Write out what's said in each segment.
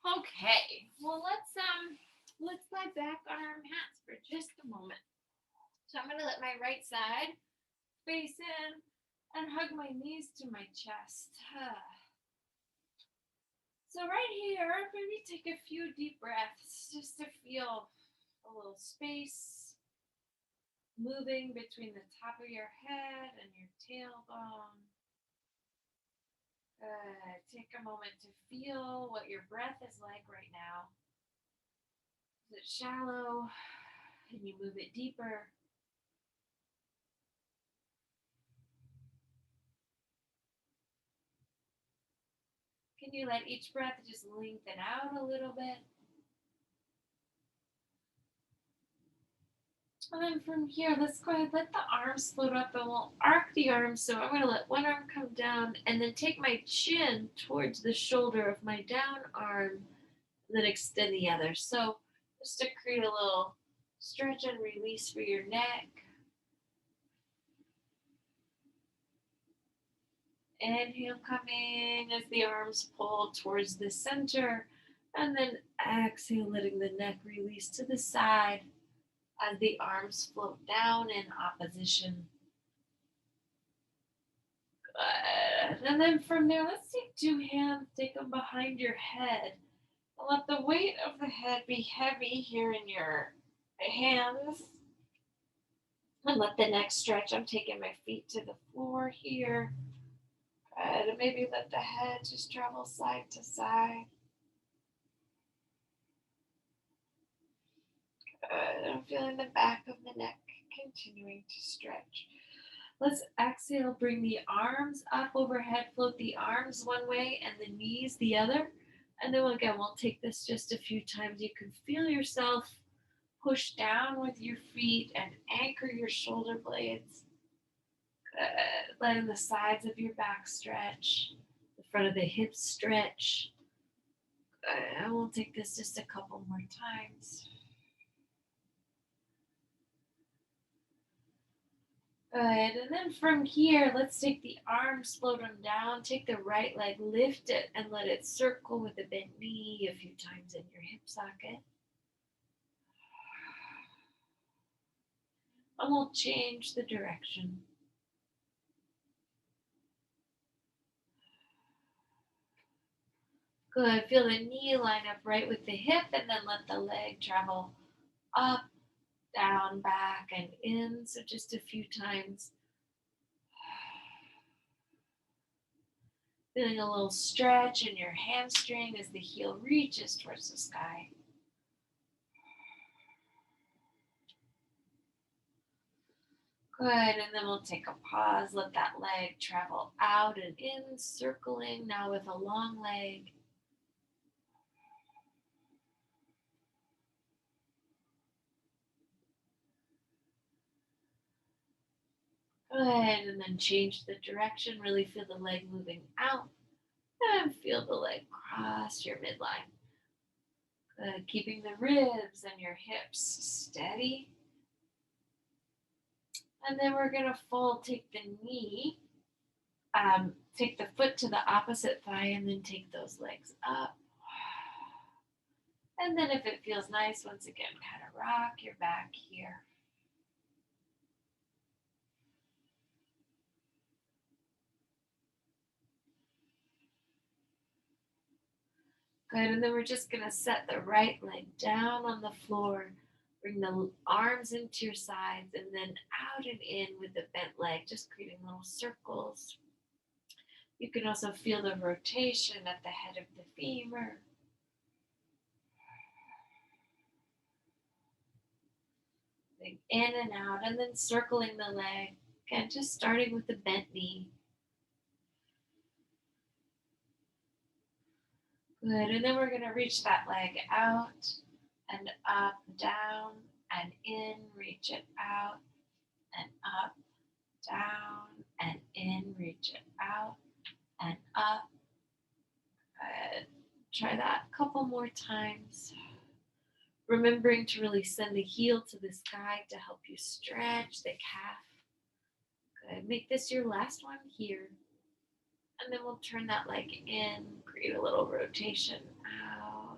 Okay, well let's lie back on our mats for just a moment. So I'm gonna let my right side face in and hug my knees to my chest. So right here, maybe take a few deep breaths just to feel a little space moving between the top of your head and your tailbone. Good. Take a moment to feel what your breath is like right now. Is it shallow? Can you move it deeper? Can you let each breath just lengthen out a little bit? And then from here, let's go ahead, let the arms float up and we'll arc the arms. So I'm going to let one arm come down and then take my chin towards the shoulder of my down arm and then extend the other. So just to create a little stretch and release for your neck. Inhale coming as the arms pull towards the center. And then exhale, letting the neck release to the side as the arms float down in opposition. Good. And then from there, let's take two hands, take them behind your head. And let the weight of the head be heavy here in your hands. And let the neck stretch. I'm taking my feet to the floor here. Good. And maybe let the head just travel side to side. Good. I'm feeling the back of the neck continuing to stretch. Let's exhale, bring the arms up overhead, float the arms one way and the knees the other. And then again, we'll take this just a few times. You can feel yourself push down with your feet and anchor your shoulder blades. Good. Letting the sides of your back stretch, the front of the hips stretch. Good. And we'll take this just a couple more times. Good. And then from here, let's take the arms, float them down. Take the right leg, lift it, and let it circle with a bent knee a few times in your hip socket. And we'll change the direction. Good. Feel the knee line up right with the hip, and then let the leg travel up, down, back, and in. So just a few times. Feeling a little stretch in your hamstring as the heel reaches towards the sky. Good, and then we'll take a pause, let that leg travel out and in, circling now with a long leg. Good, and then change the direction, really feel the leg moving out, and feel the leg cross your midline. Good, keeping the ribs and your hips steady. And then we're gonna fold, take the knee, take the foot to the opposite thigh, and then take those legs up. And then if it feels nice, once again, kind of rock your back here. Good, and then we're just gonna set the right leg down on the floor. Bring the arms into your sides and then out and in with the bent leg, just creating little circles. You can also feel the rotation at the head of the femur. In and out, and then circling the leg. Again, just starting with the bent knee. Good, and then we're going to reach that leg out and up, down, and in. Reach it out and up, down, and in. Reach it out and up. Good. Try that a couple more times. Remembering to really send the heel to the sky to help you stretch the calf. Good. Make this your last one here. And then we'll turn that leg in, create a little rotation out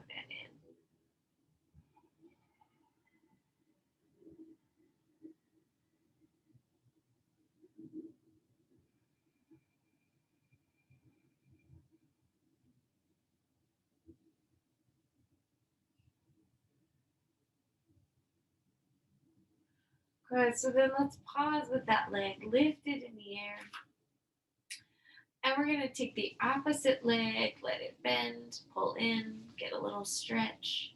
Good. So then let's pause with that leg lifted in the air. And we're going to take the opposite leg, let it bend, pull in, get a little stretch.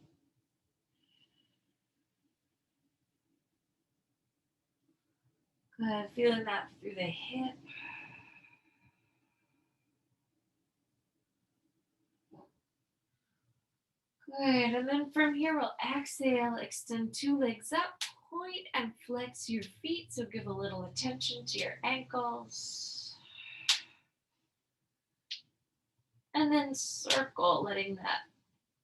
Good. Feeling that through the hip. Good. And then from here, we'll exhale, extend two legs up, point and flex your feet. So give a little attention to your ankles. And then circle, letting that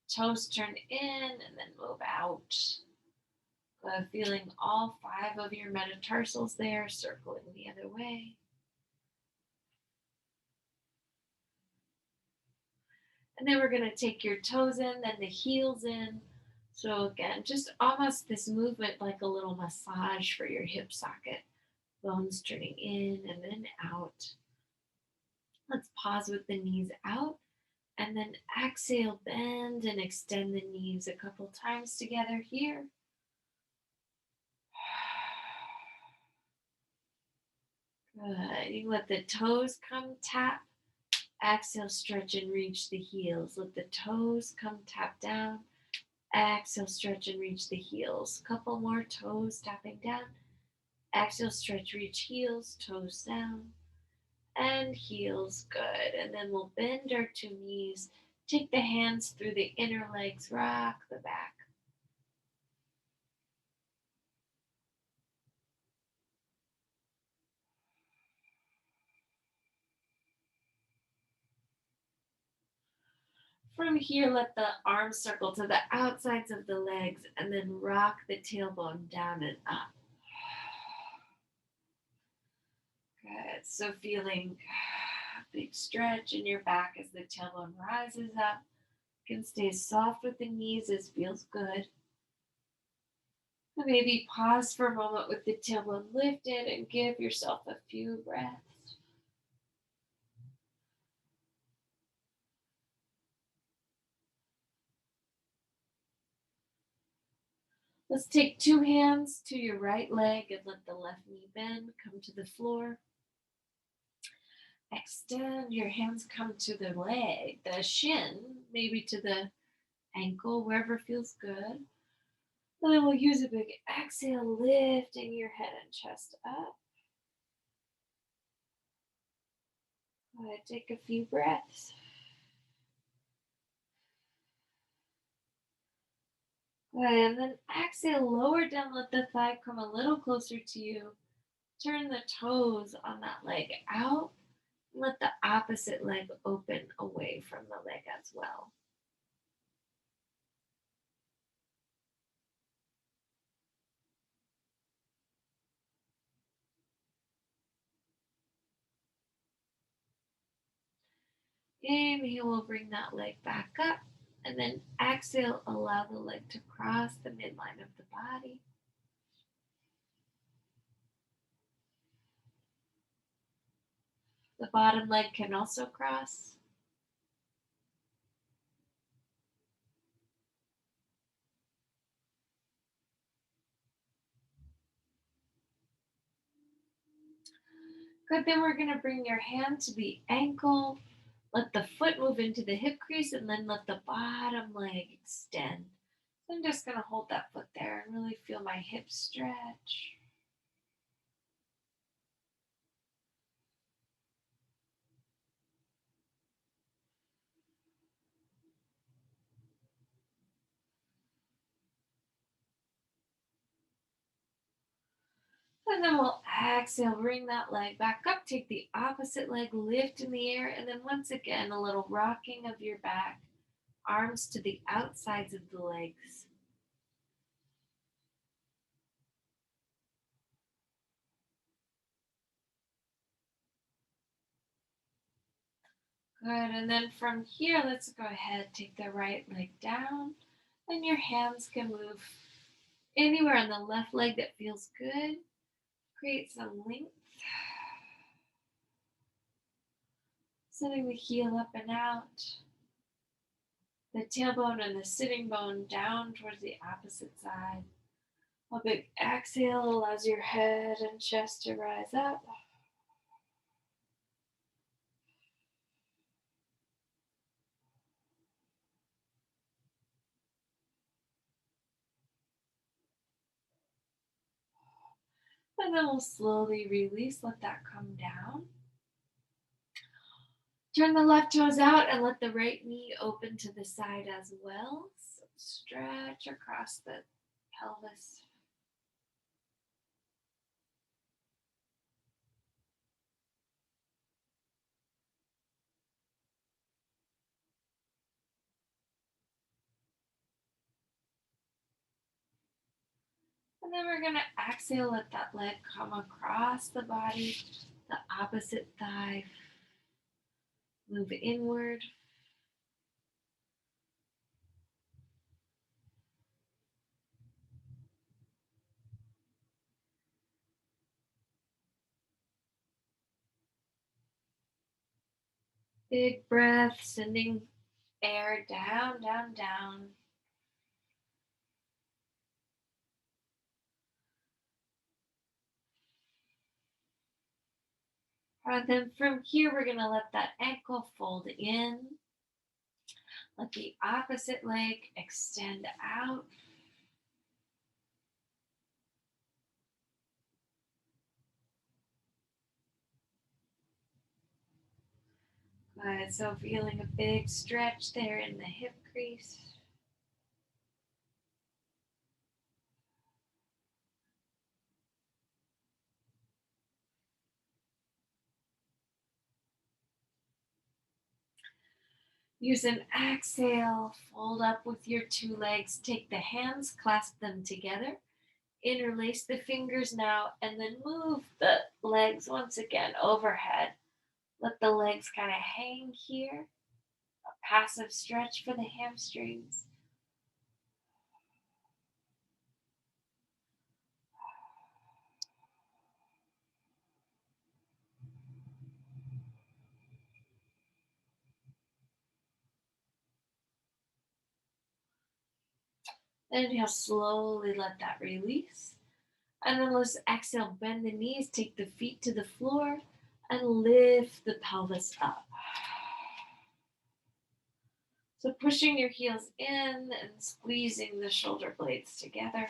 toes turn in and then move out. Feeling all 5 of your metatarsals there, circling the other way. And then we're going to take your toes in, then the heels in. So again, just almost this movement like a little massage for your hip socket. Bones turning in and then out. Let's pause with the knees out. And then exhale, bend and extend the knees a couple times together here. Good. You let the toes come tap. Exhale, stretch and reach the heels. Let the toes come tap down. Exhale, stretch and reach the heels. Couple more toes tapping down. Exhale, stretch, reach heels, toes down. And heels, good. And then we'll bend our 2 knees. Take the hands through the inner legs, rock the back. From here, let the arms circle to the outsides of the legs and then rock the tailbone down and up. Good. So feeling a big stretch in your back as the tailbone rises up. You can stay soft with the knees. This feels good. Maybe pause for a moment with the tailbone lifted and give yourself a few breaths. Let's take 2 hands to your right leg and let the left knee bend. Come to the floor. Extend your hands, come to the leg, the shin, maybe to the ankle, wherever feels good. And then we'll use a big exhale, lifting your head and chest up. Take a few breaths. And then exhale, lower down, let the thigh come a little closer to you. Turn the toes on that leg out. Let the opposite leg open away from the leg as well. Inhale, we'll bring that leg back up. And then exhale, allow the leg to cross the midline of the body. The bottom leg can also cross. Good, then we're gonna bring your hand to the ankle. Let the foot move into the hip crease and then let the bottom leg extend. So I'm just gonna hold that foot there and really feel my hips stretch. And then we'll exhale, bring that leg back up, take the opposite leg, lift in the air, and then once again, a little rocking of your back, arms to the outsides of the legs. Good, and then from here, let's go ahead, take the right leg down, and your hands can move anywhere on the left leg that feels good. Create some length. Sending the heel up and out. The tailbone and the sitting bone down towards the opposite side. A big exhale allows your head and chest to rise up. And then we'll slowly release, let that come down. Turn the left toes out and let the right knee open to the side as well. So stretch across the pelvis. And then we're going to exhale, let that leg come across the body, the opposite thigh. Move inward. Big breath, sending air down, down, down. And then from here, we're going to let that ankle fold in. Let the opposite leg extend out. Good. So feeling a big stretch there in the hip crease. Use an exhale, fold up with your two legs. Take the hands, clasp them together. Interlace the fingers now, and then move the legs once again overhead. Let the legs kind of hang here. A passive stretch for the hamstrings. Inhale, slowly let that release. And then let's exhale, bend the knees, take the feet to the floor, and lift the pelvis up. So pushing your heels in and squeezing the shoulder blades together.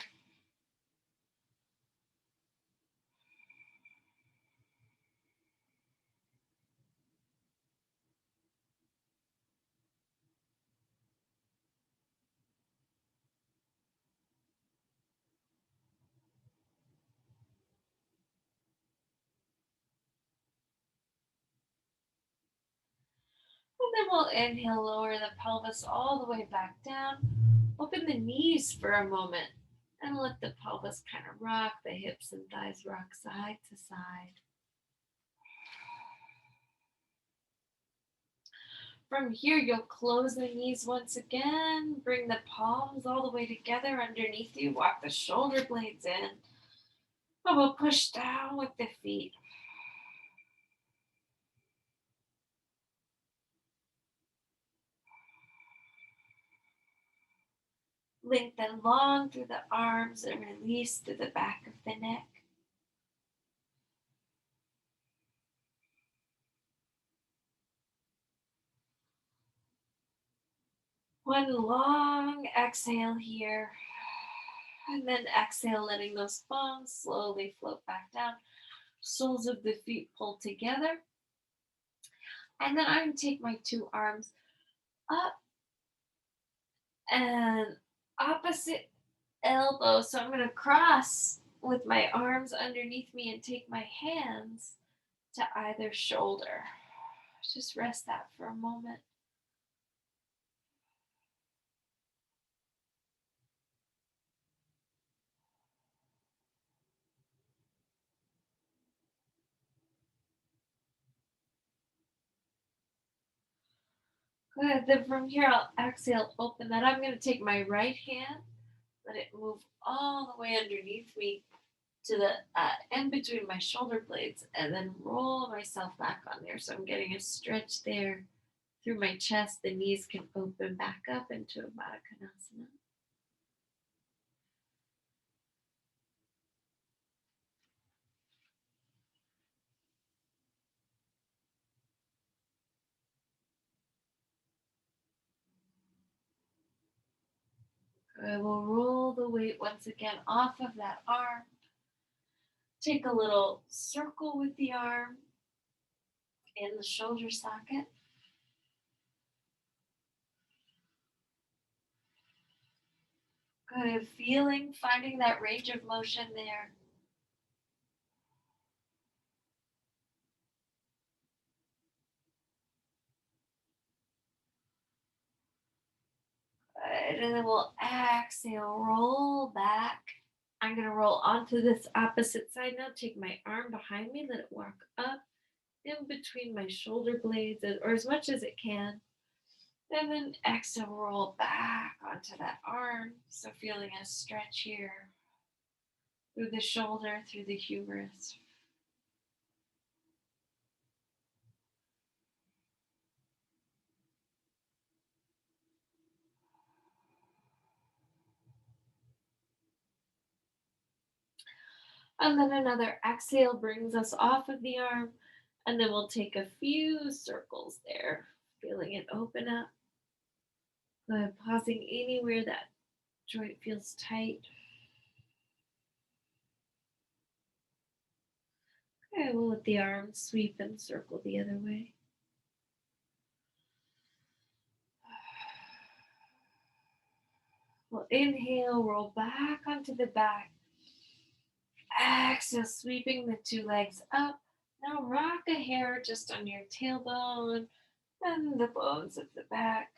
And then we'll inhale, lower the pelvis all the way back down. Open the knees for a moment and let the pelvis kind of rock, the hips and thighs rock side to side. From here, you'll close the knees once again. Bring the palms all the way together underneath you. Walk the shoulder blades in. And we'll push down with the feet. Lengthen long through the arms and release through the back of the neck. One long exhale here. And then exhale, letting those palms slowly float back down. Soles of the feet pull together. And then I'm going to take my two arms up and opposite elbow. So I'm going to cross with my arms underneath me and take my hands to either shoulder. Just rest that for a moment. Good. Then from here, I'll exhale, open that. I'm going to take my right hand, let it move all the way underneath me to the end between my shoulder blades, and then roll myself back on there. So I'm getting a stretch there through my chest. The knees can open back up into a Baddha Konasana. Good. We'll roll the weight once again off of that arm. Take a little circle with the arm in the shoulder socket. Good. Feeling, finding that range of motion there. Good. And then we'll exhale, roll back. I'm going to roll onto this opposite side now. Take my arm behind me, let it walk up in between my shoulder blades, or as much as it can. And then exhale, roll back onto that arm. So feeling a stretch here through the shoulder, through the humerus. And then another exhale brings us off of the arm. And then we'll take a few circles there, feeling it open up. Good. Pausing anywhere that joint feels tight. Okay, we'll let the arms sweep and circle the other way. We'll inhale, roll back onto the back. Exhale, sweeping the two legs up. Now rock a hair just on your tailbone and the bones of the back.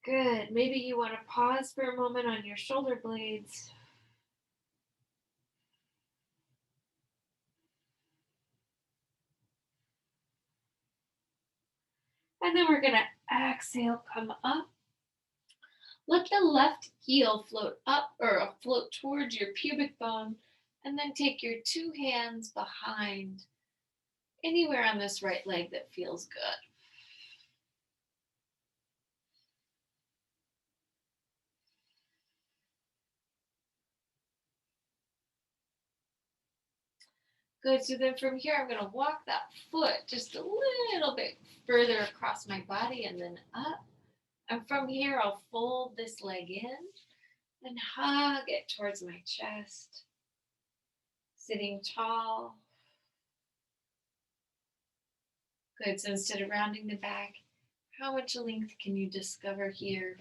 Good. Maybe you want to pause for a moment on your shoulder blades. And then we're going to exhale, come up. Let the left heel float up or float towards your pubic bone. And then take your two hands behind anywhere on this right leg that feels good. Good. So then from here, I'm going to walk that foot just a little bit further across my body and then up. And from here, I'll fold this leg in and hug it towards my chest. Sitting tall. Good. So instead of rounding the back, how much length can you discover here?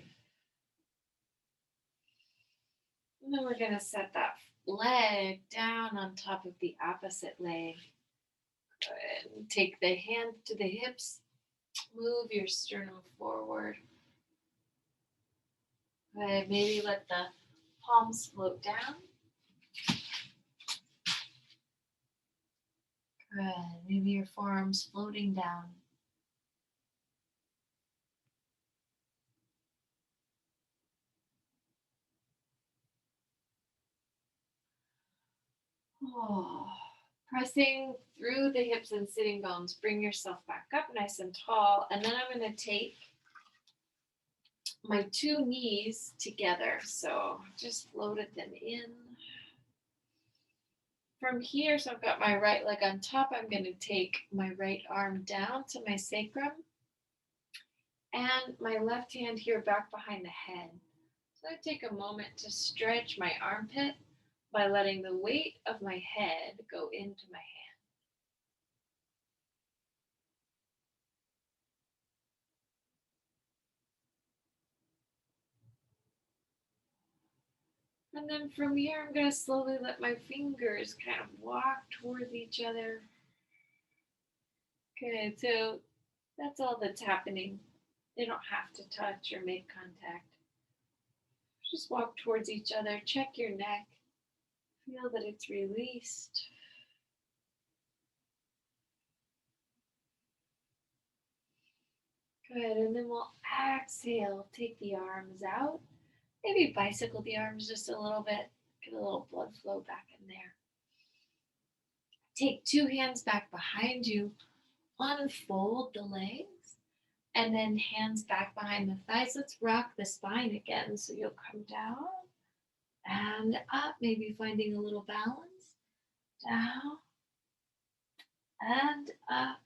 And then we're going to set that leg down on top of the opposite leg. Good. Take the hand to the hips. Move your sternum forward. Good. Maybe let the palms float down. Good. Maybe your forearms floating down. Oh. Pressing through the hips and sitting bones. Bring yourself back up nice and tall. And then I'm going to take my two knees together. So just floated them in. From here, so I've got my right leg on top. I'm going to take my right arm down to my sacrum and my left hand here back behind the head. So I take a moment to stretch my armpit by letting the weight of my head go into my hand. And then from here, I'm going to slowly let my fingers kind of walk towards each other. Good. So that's all that's happening. They don't have to touch or make contact. Just walk towards each other. Check your neck. Feel that it's released. Good. And then we'll exhale. Take the arms out. Maybe bicycle the arms just a little bit. Get a little blood flow back in there. Take two hands back behind you. Unfold the legs. And then hands back behind the thighs. Let's rock the spine again. So you'll come down and up. Maybe finding a little balance. Down and up.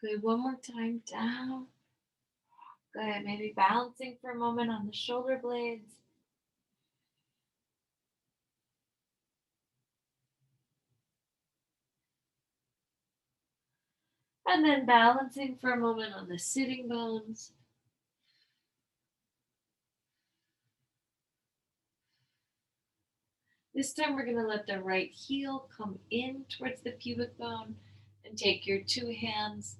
Good. One more time. Down. Good. Maybe balancing for a moment on the shoulder blades. And then balancing for a moment on the sitting bones. This time we're going to let the right heel come in towards the pubic bone and take your two hands,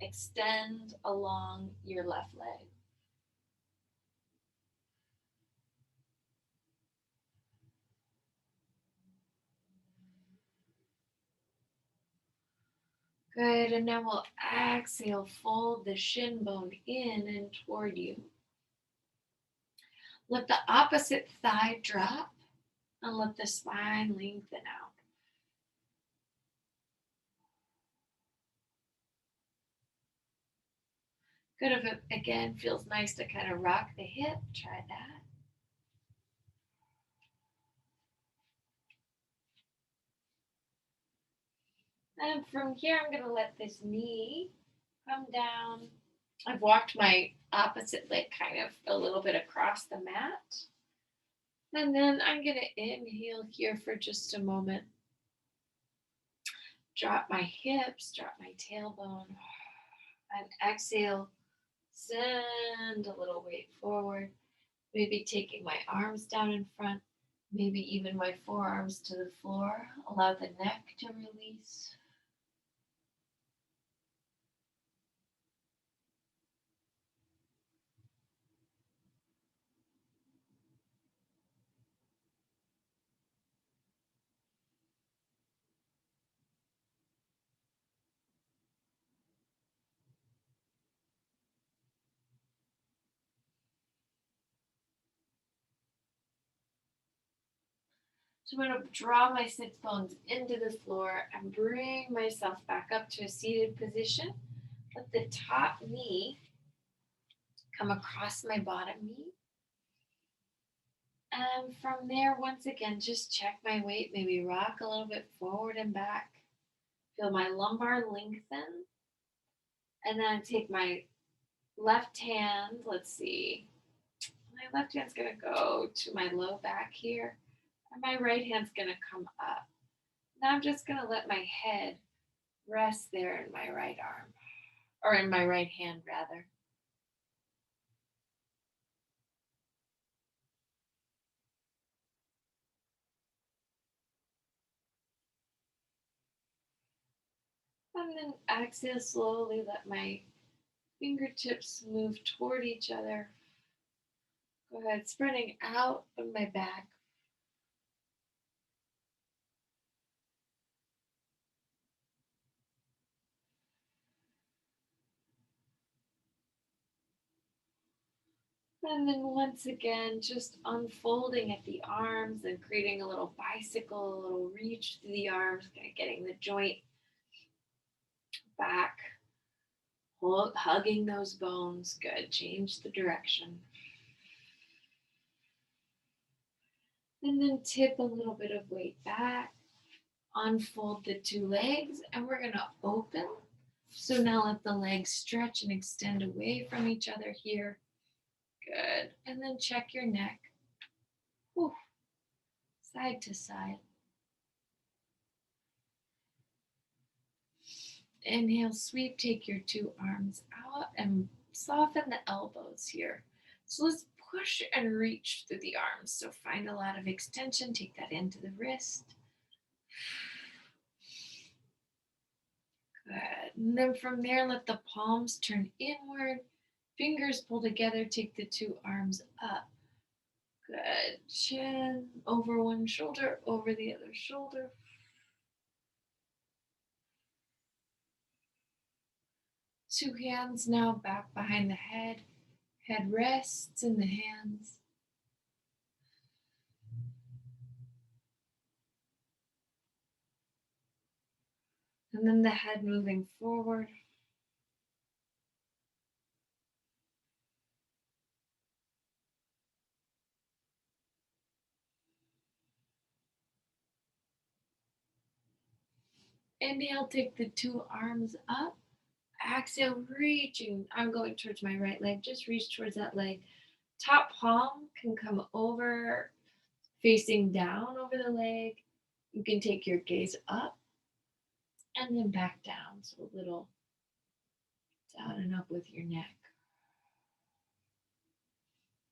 extend along your left leg. Good, and now we'll exhale, fold the shin bone in and toward you. Let the opposite thigh drop and let the spine lengthen out. Good, if it again feels nice to kind of rock the hip, try that. And from here, I'm going to let this knee come down. I've walked my opposite leg kind of a little bit across the mat. And then I'm going to inhale here for just a moment. Drop my hips, drop my tailbone. And exhale, send a little weight forward. Maybe taking my arms down in front, maybe even my forearms to the floor. Allow the neck to release. So I'm going to draw my sits bones into the floor and bring myself back up to a seated position. Let the top knee come across my bottom knee. And from there, once again, just check my weight, maybe rock a little bit forward and back. Feel my lumbar lengthen. And then take my left hand, let's see. My left hand's going to go to my low back here. And my right hand's going to come up. Now I'm just going to let my head rest there in my right arm, or in my right hand, rather. And then exhale slowly, let my fingertips move toward each other. Go ahead, spreading out on my back. And then once again, just unfolding at the arms and creating a little bicycle, a little reach through the arms, kind of getting the joint back, hugging those bones. Good. Change the direction. And then tip a little bit of weight back. Unfold the two legs, and we're going to open. So now let the legs stretch and extend away from each other here. Good. And then check your neck. Whew. Side to side. Inhale, sweep, take your two arms out and soften the elbows here. So let's push and reach through the arms. So find a lot of extension, take that into the wrist. Good. And then from there, let the palms turn inward, fingers pull together, take the two arms up. Good. Chin over one shoulder, over the other shoulder. Two hands now back behind the head. Head rests in the hands. And then the head moving forward. Inhale, take the two arms up. Exhale, reaching. I'm going towards my right leg. Just reach towards that leg. Top palm can come over, facing down over the leg. You can take your gaze up and then back down. So a little down and up with your neck.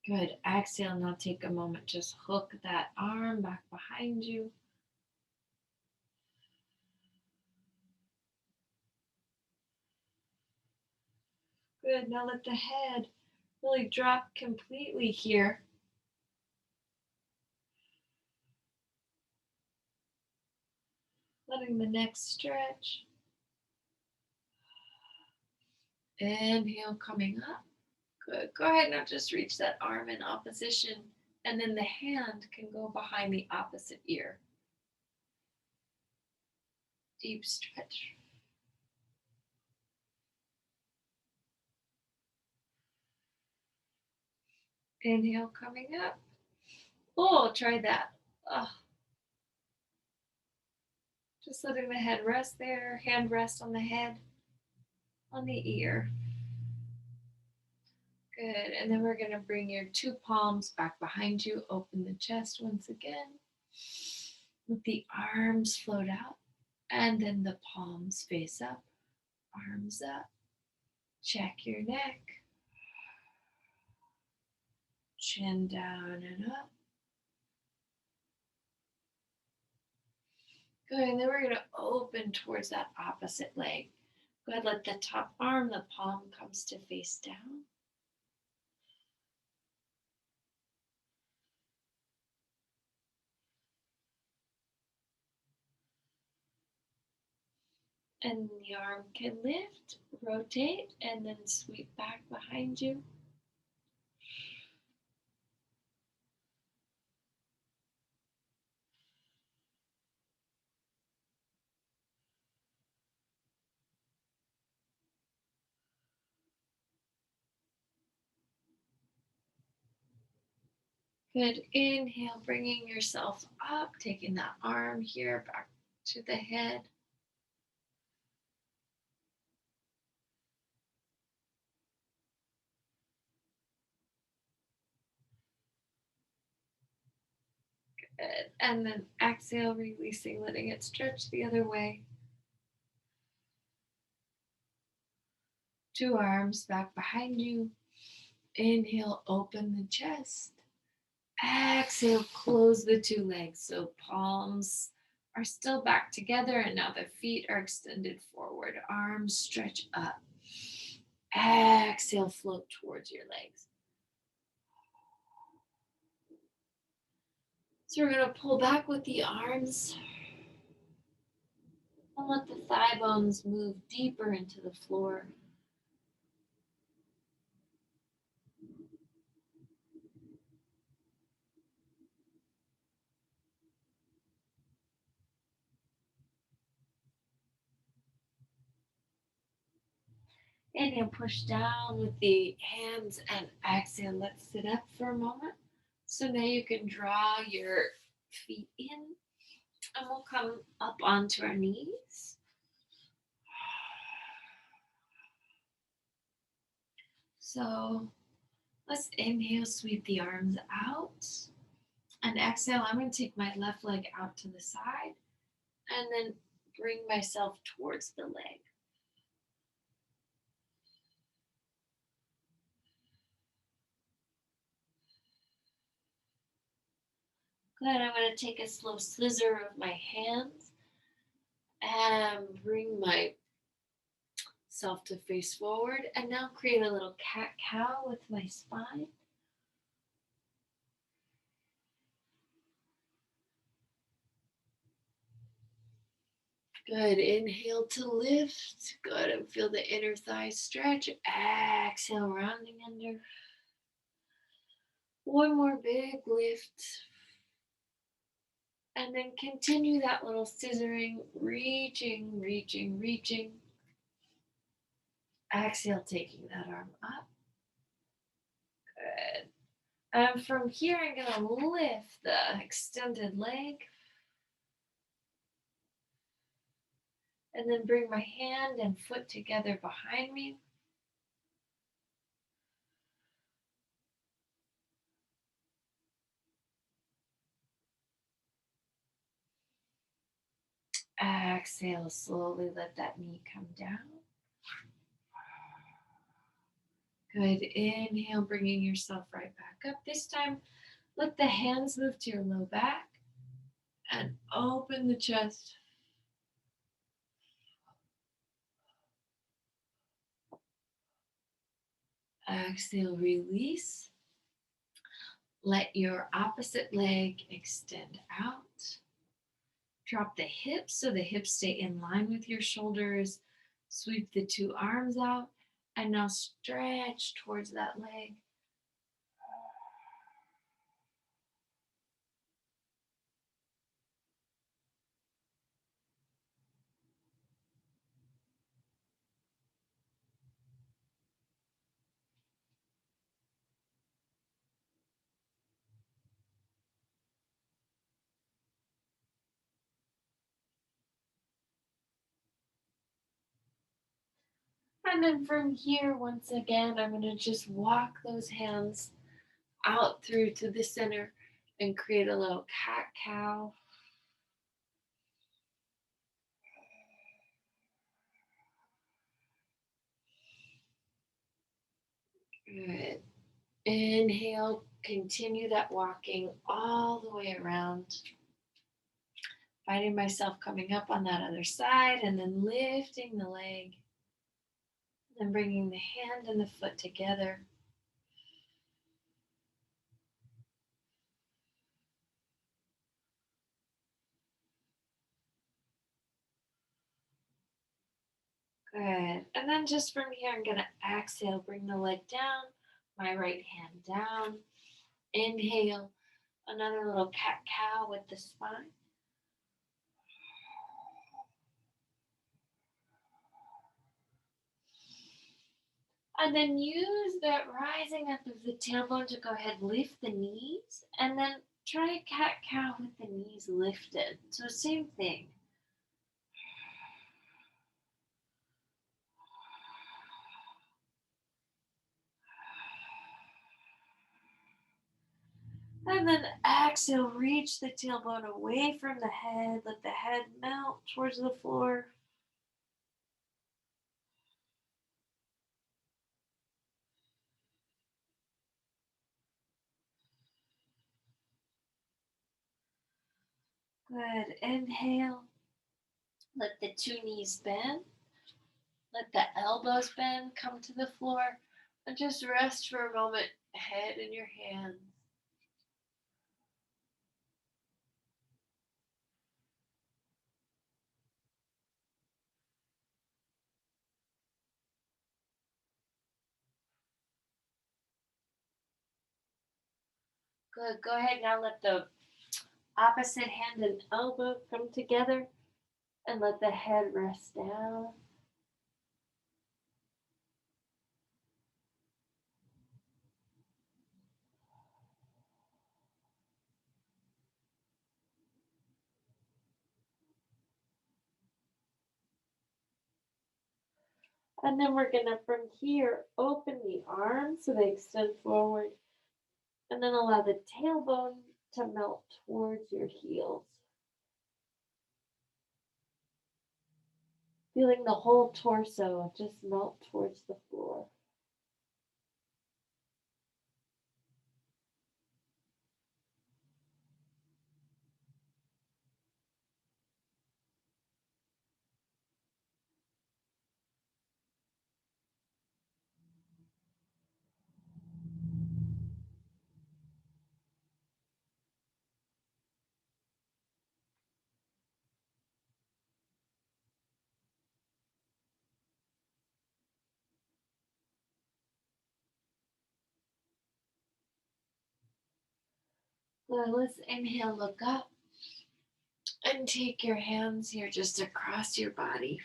Good. Exhale. Now take a moment. Just hook that arm back behind you. Good. Now let the head really drop completely here. Letting the neck stretch. Inhale, coming up. Good. Go ahead now, just reach that arm in opposition, and then the hand can go behind the opposite ear. Deep stretch. Inhale, coming up. Oh, try that. Oh. Just letting the head rest there, hand rest on the head, on the ear. Good. And then we're going to bring your two palms back behind you. Open the chest once again. Let the arms float out. And then the palms face up, arms up. Check your neck. Chin down and up. Good. And then we're going to open towards that opposite leg. Go ahead, let the top arm, the palm comes to face down. And the arm can lift, rotate, and then sweep back behind you. Good. Inhale, bringing yourself up, taking that arm here back to the head. Good. And then exhale, releasing, letting it stretch the other way. Two arms back behind you. Inhale, open the chest. Exhale, close the two legs. So palms are still back together, and now the feet are extended forward. Arms stretch up. Exhale, float towards your legs. So we're going to pull back with the arms and let the thigh bones move deeper into the floor. Inhale, push down with the hands, and exhale, let's sit up for a moment. So now you can draw your feet in, and we'll come up onto our knees. So let's inhale, sweep the arms out. And exhale, I'm going to take my left leg out to the side and then bring myself towards the leg. Good. I'm going to take a slow scissor of my hands and bring myself to face forward. And now create a little cat-cow with my spine. Good. Inhale to lift. Good. And feel the inner thigh stretch. Exhale, rounding under. One more big lift. And then continue that little scissoring, reaching, reaching, reaching. Exhale, taking that arm up. Good. And from here, I'm going to lift the extended leg. And then bring my hand and foot together behind me. Exhale, slowly let that knee come down. Good. Inhale, bringing yourself right back up. This time, let the hands move to your low back and open the chest. Exhale, release. Let your opposite leg extend out. Drop the hips so the hips stay in line with your shoulders. Sweep the two arms out and now stretch towards that leg. And then from here, once again, I'm going to just walk those hands out through to the center and create a little cat cow. Good. Inhale, continue that walking all the way around. Finding myself coming up on that other side and then lifting the leg. Then bringing the hand and the foot together. Good. And then just from here, I'm going to exhale, bring the leg down, my right hand down. Inhale, another little cat cow with the spine. And then use that rising up of the tailbone to go ahead, lift the knees, and then try a cat cow with the knees lifted. So same thing. And then exhale, reach the tailbone away from the head. Let the head melt towards the floor. Good. Inhale. Let the two knees bend. Let the elbows bend, come to the floor, and just rest for a moment, head in your hands. Good. Go ahead now. Let the opposite hand and elbow come together and let the head rest down. And then we're going to, from here, open the arms so they extend forward. And then allow the tailbone to melt towards your heels. Feeling the whole torso just melt towards the floor. Good. Let's inhale, look up, and take your hands here just across your body.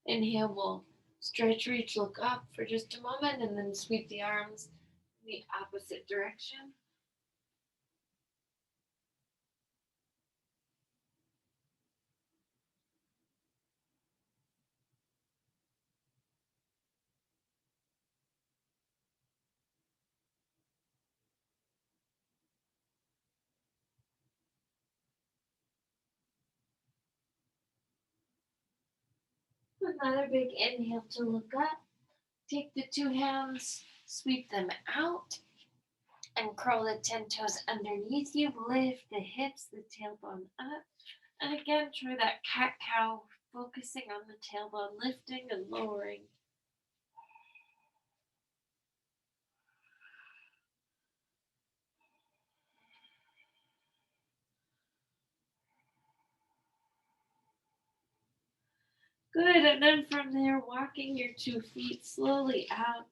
Inhale, we'll stretch, reach, look up for just a moment, and then sweep the arms in the opposite direction. Another big inhale to look up. Take the two hands, sweep them out, and curl the 10 toes underneath you. Lift the hips, the tailbone up. And again, try that cat cow, focusing on the tailbone, lifting and lowering. Good. And then from there, walking your 2 feet slowly out,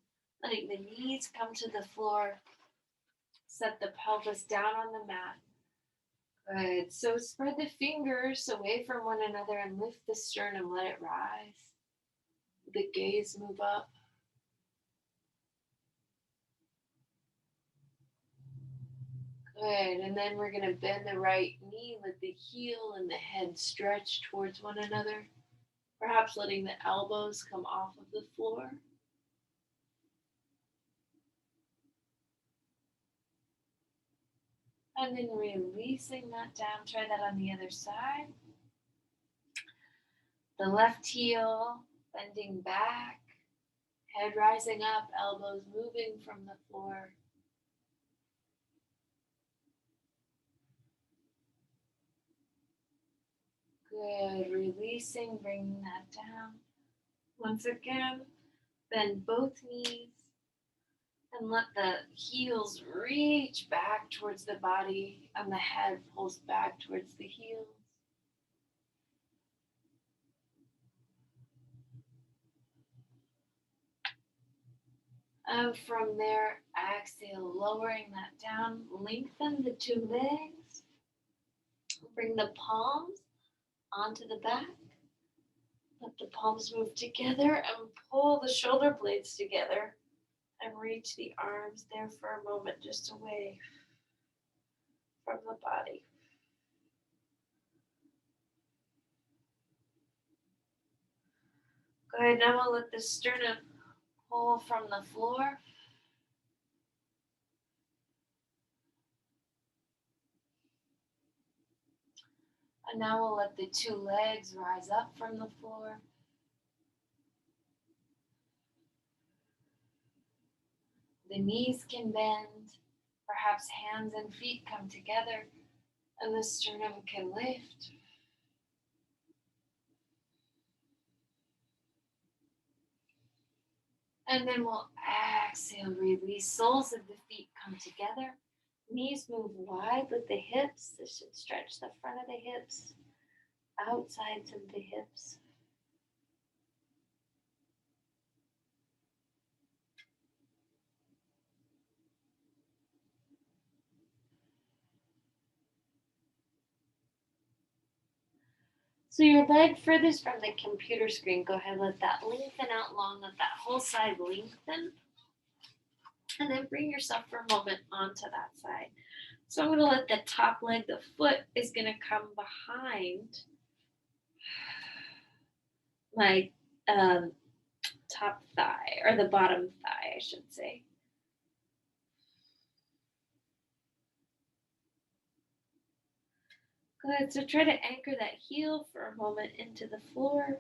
letting the knees come to the floor. Set the pelvis down on the mat. Good. So spread the fingers away from one another and lift the sternum. Let it rise. The gaze move up. Good. And then we're going to bend the right knee. Let the heel and the head stretch towards one another. Perhaps letting the elbows come off of the floor. And then releasing that down. Try that on the other side. The left heel bending back. Head rising up. Elbows moving from the floor. Good. Releasing, bringing that down. Once again, bend both knees and let the heels reach back towards the body and the head pulls back towards the heels. And from there, exhale, lowering that down. Lengthen the 2 legs. Bring the palms onto the back. Let the palms move together and pull the shoulder blades together and reach the arms there for a moment, just away from the body. Good. Now we'll let the sternum pull from the floor. And now we'll let the 2 legs rise up from the floor. The knees can bend. Perhaps hands and feet come together and the sternum can lift. And then we'll exhale, release. Soles of the feet come together. Knees move wide with the hips. This should stretch the front of the hips, outsides of the hips. So your leg furthest from the computer screen, go ahead, let that lengthen out long, let that whole side lengthen. And then bring yourself for a moment onto that side. So I'm going to let the top leg, the foot is going to come behind my top thigh, or the bottom thigh, I should say. Good. So try to anchor that heel for a moment into the floor.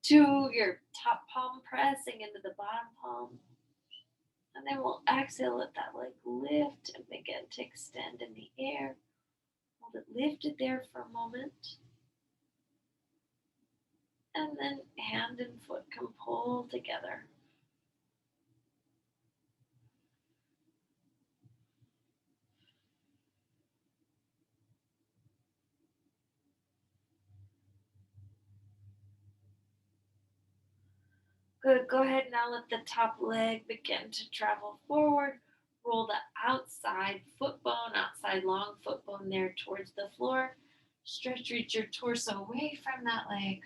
To your top palm pressing into the bottom palm. And then we'll exhale, let that leg lift and begin to extend in the air. Hold it lifted there for a moment. And then hand and foot can pull together. Good. Go ahead now, let the top leg begin to travel forward. Roll the outside foot bone, outside long foot bone there towards the floor. Stretch, reach your torso away from that leg.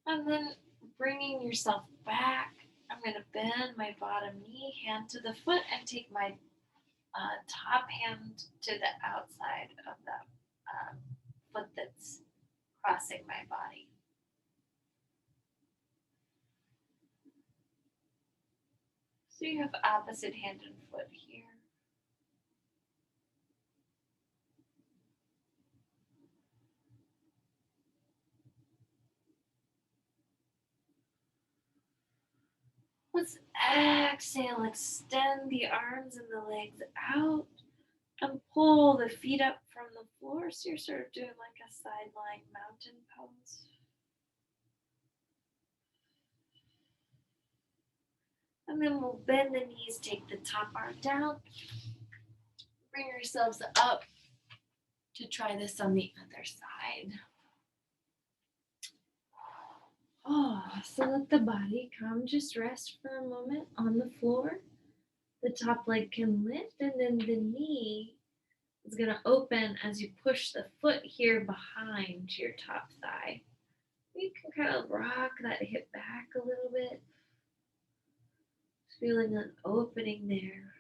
And then bringing yourself back, I'm going to bend my bottom knee, hand to the foot, and take my top hand to the outside of the foot that's crossing my body. So you have opposite hand and foot here. Let's exhale, extend the arms and the legs out and pull the feet up from the floor. So you're sort of doing like a side lying mountain pose. And then we'll bend the knees, take the top arm down, bring yourselves up to try this on the other side. Oh, so let the body come, just rest for a moment on the floor. The top leg can lift, and then the knee is going to open as you push the foot here behind your top thigh. You can kind of rock that hip back a little bit, feeling an opening there.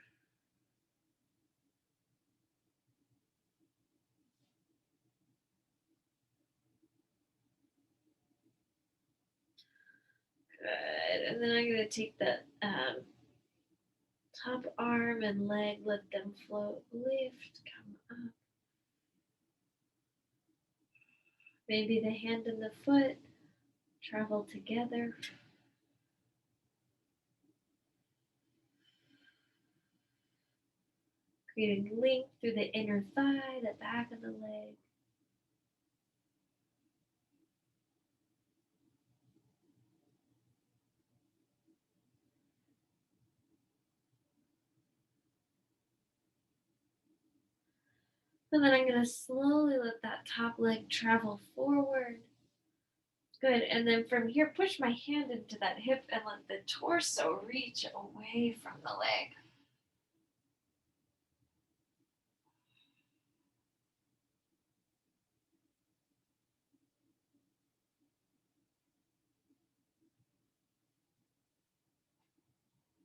Good. And then I'm going to take the top arm and leg, let them float, lift, come up. Maybe the hand and the foot travel together. Creating length through the inner thigh, the back of the leg. And then I'm going to slowly let that top leg travel forward. Good. And then from here, push my hand into that hip and let the torso reach away from the leg.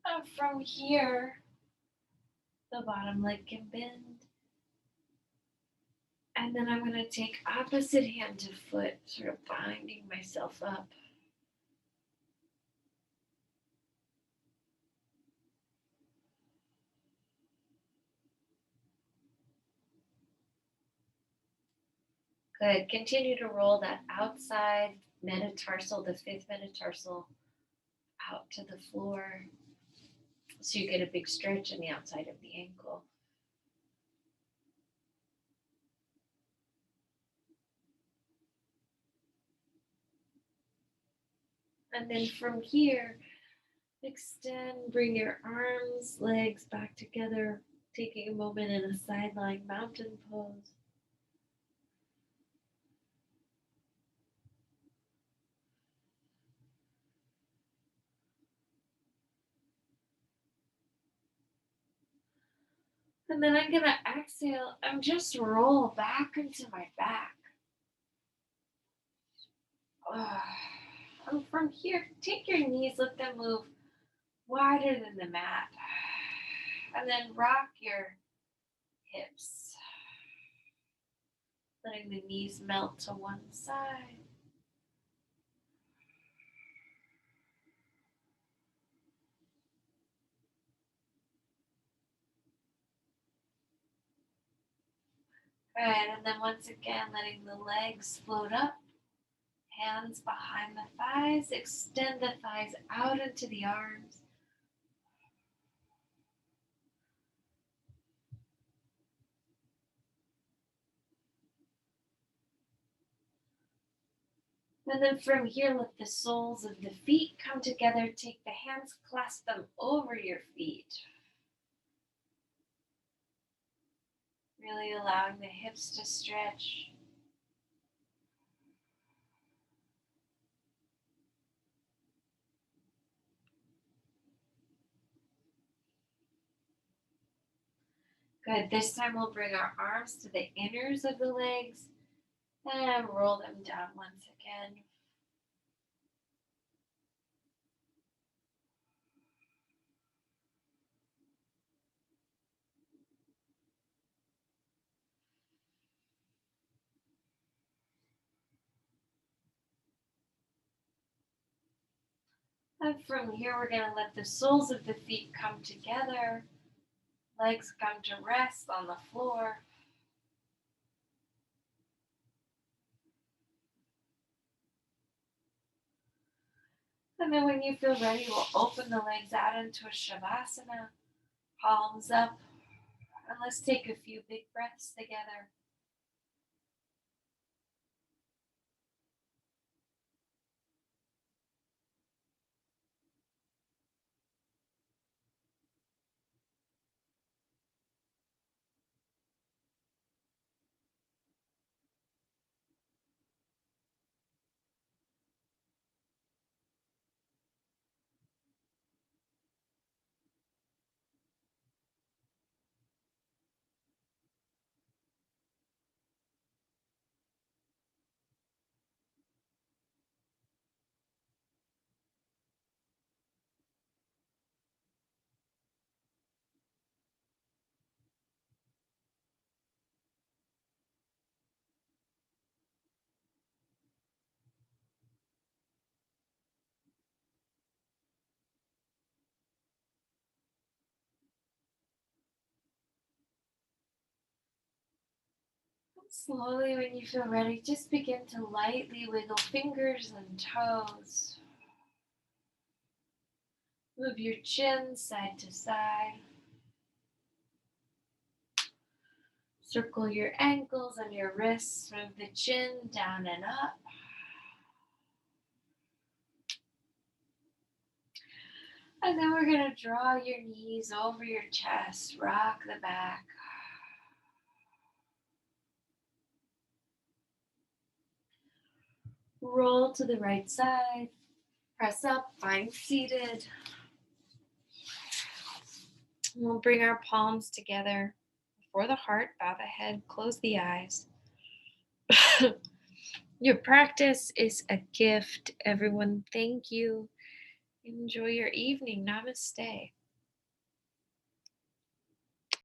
And from here, the bottom leg can bend. And then I'm going to take opposite hand to foot, sort of binding myself up. Good. Continue to roll that outside metatarsal, the fifth metatarsal, out to the floor so you get a big stretch on the outside of the ankle. And then from here, extend, bring your arms, legs back together, taking a moment in a side lying mountain pose. And then I'm going to exhale and just roll back into my back. And from here, take your knees, let them move wider than the mat. And then rock your hips, letting the knees melt to one side. Good. And then once again, letting the legs float up, hands behind the thighs, extend the thighs out into the arms. And then from here, let the soles of the feet come together. Take the hands, clasp them over your feet. Really allowing the hips to stretch. Good. This time we'll bring our arms to the inners of the legs and roll them down once again. And from here, we're going to let the soles of the feet come together. Legs come to rest on the floor. And then when you feel ready, we'll open the legs out into a Shavasana, palms up. And let's take a few big breaths together. Slowly, when you feel ready, just begin to lightly wiggle fingers and toes. Move your chin side to side. Circle your ankles and your wrists. Move the chin down and up. And then we're going to draw your knees over your chest. Rock the back. Roll to the right side. Press up, find seated. We'll bring our palms together before the heart, bow the head, close the eyes. Your practice is a gift, everyone. Thank you. Enjoy your evening. Namaste.